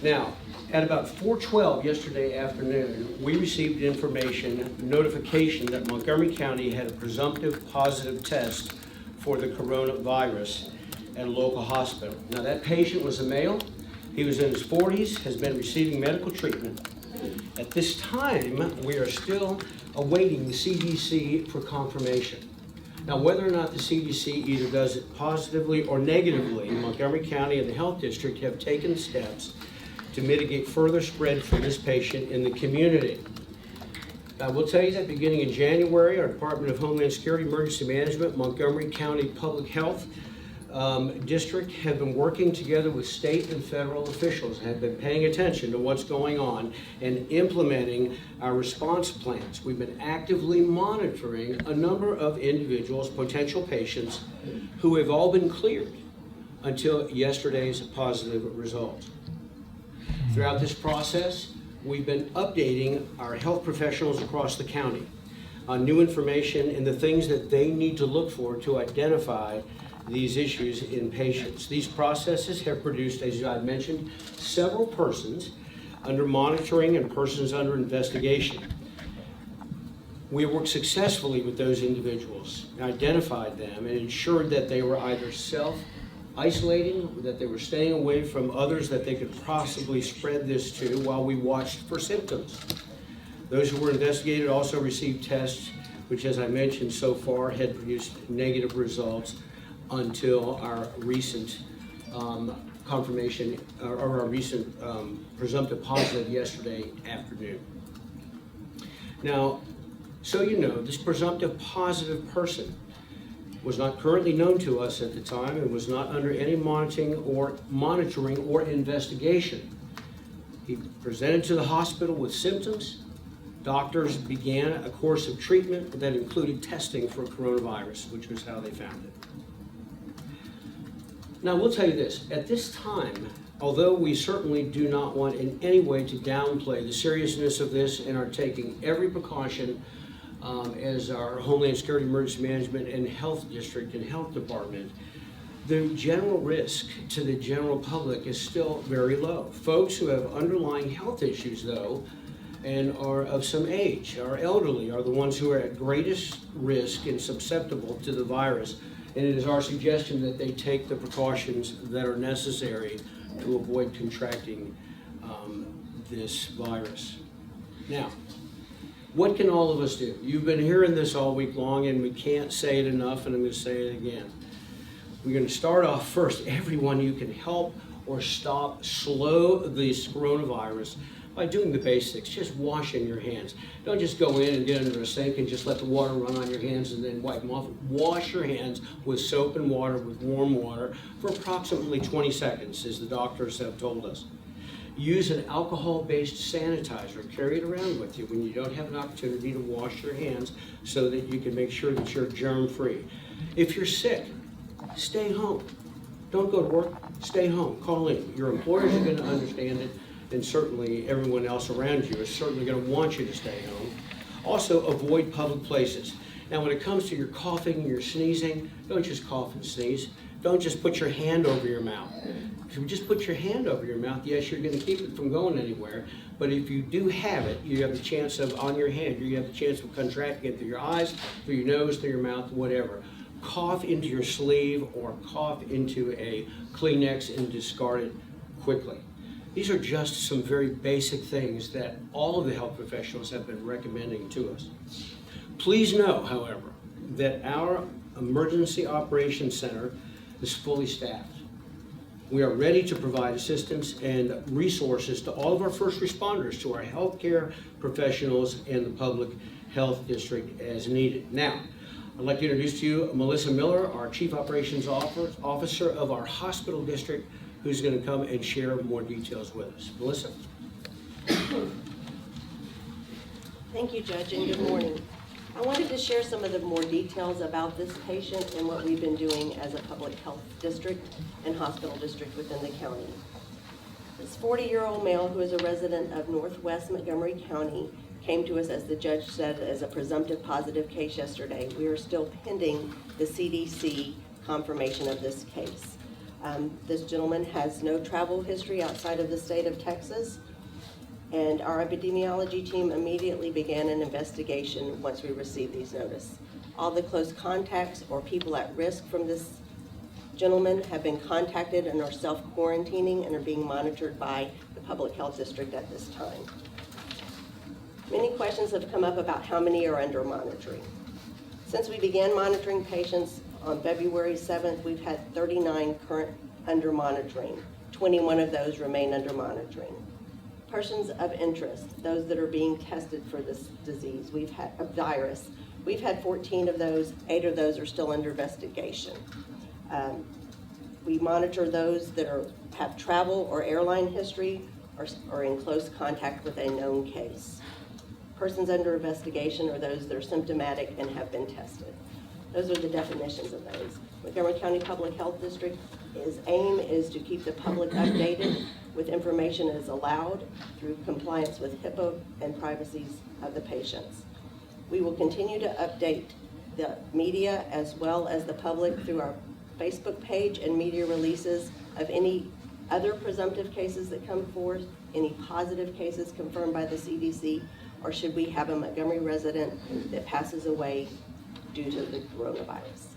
Now, at about 4:12 yesterday afternoon, we received notification that Montgomery County had a presumptive positive test for the coronavirus at a local hospital. Now, that patient was a male. He was in his 40s, has been receiving medical treatment. At this time, we are still awaiting the CDC for confirmation. Now, whether or not the CDC either does it positively or negatively, Montgomery County and the Health District have taken steps to mitigate further spread for this patient in the community. I will tell you that beginning in January, our Department of Homeland Security Emergency Management, Montgomery County Public Health District have been working together with state and federal officials, have been paying attention to what's going on and implementing our response plans. We've been actively monitoring a number of individuals, potential patients, who have all been cleared until yesterday's positive results. Throughout this process, we've been updating our health professionals across the county on new information and the things that they need to look for to identify these issues in patients. These processes have produced, as I mentioned, several persons under monitoring and persons under investigation. We worked successfully with those individuals, identified them, and ensured that they were either self-isolating, that they were staying away from others that they could possibly spread this to while we watched for symptoms. Those who were investigated also received tests, which, as I mentioned so far, had produced negative results until our recent confirmation, or our recent presumptive positive yesterday afternoon. Now, so you know, this presumptive positive person was not currently known to us at the time and was not under any monitoring or investigation. He presented to the hospital with symptoms. Doctors began a course of treatment that included testing for coronavirus, which was how they found it. Now, we'll tell you this, at this time, although we certainly do not want in any way to downplay the seriousness of this and are taking every precaution as our Homeland Security Emergency Management and Health District and Health Department, the general risk to the general public is still very low. Folks who have underlying health issues, though, and are of some age, are elderly, are the ones who are at greatest risk and susceptible to the virus. And it is our suggestion that they take the precautions that are necessary to avoid contracting this virus. Now, what can all of us do? You've been hearing this all week long, and we can't say it enough, and I'm going to say it again. We're going to start off first. Everyone you can help or stop, slow this coronavirus by doing the basics, just washing your hands. Don't just go in and get under a sink and just let the water run on your hands and then wipe them off. Wash your hands with soap and water, with warm water, for approximately 20 seconds, as the doctors have told us. Use an alcohol-based sanitizer. Carry it around with you when you don't have an opportunity to wash your hands so that you can make sure that you're germ-free. If you're sick, stay home. Don't go to work, stay home. Call in. Your employers are going to understand it, and certainly everyone else around you is certainly going to want you to stay home. Also, avoid public places. Now, when it comes to your coughing and your sneezing, don't just cough and sneeze. Don't just put your hand over your mouth. If you just put your hand over your mouth, yes, you're going to keep it from going anywhere. But if you do have it, you have the chance of, on your hand, you have the chance of contracting it through your eyes, through your nose, through your mouth, whatever. Cough into your sleeve or cough into a Kleenex and discard it quickly. These are just some very basic things that all of the health professionals have been recommending to us. Please know, however, that our Emergency Operations Center is fully staffed. We are ready to provide assistance and resources to all of our first responders, to our healthcare professionals and the public health district as needed. Now, I'd like to introduce to you Melissa Miller, our Chief Operations Officer of our hospital district, who's going to come and share more details with us. Melissa. Thank you, Judge, and good morning. I wanted to share some of the more details about this patient and what we've been doing as a public health district and hospital district within the county. This 40-year-old male who is a resident of Northwest Montgomery County came to us, as the judge said, as a presumptive positive case yesterday. We are still pending the CDC confirmation of this case. This gentleman has no travel history outside of the state of Texas, and our epidemiology team immediately began an investigation once we received these notices. All the close contacts or people at risk from this gentlemen have been contacted and are self-quarantining and are being monitored by the Public Health District at this time. Many questions have come up about how many are under monitoring. Since we began monitoring patients on February 7th, we've had 39 current under monitoring. 21 of those remain under monitoring. Persons of interest, those that are being tested for this disease, a virus. We've had 14 of those, 8 of those are still under investigation. We monitor those that have travel or airline history or in close contact with a known case. Persons under investigation are those that are symptomatic and have been tested. Those are the definitions of those. Montgomery County Public Health District's aim is to keep the public updated with information as allowed through compliance with HIPAA and privacies of the patients. We will continue to update the media as well as the public through our Facebook page and media releases of any other presumptive cases that come forth, any positive cases confirmed by the CDC, or should we have a Montgomery resident that passes away due to the coronavirus.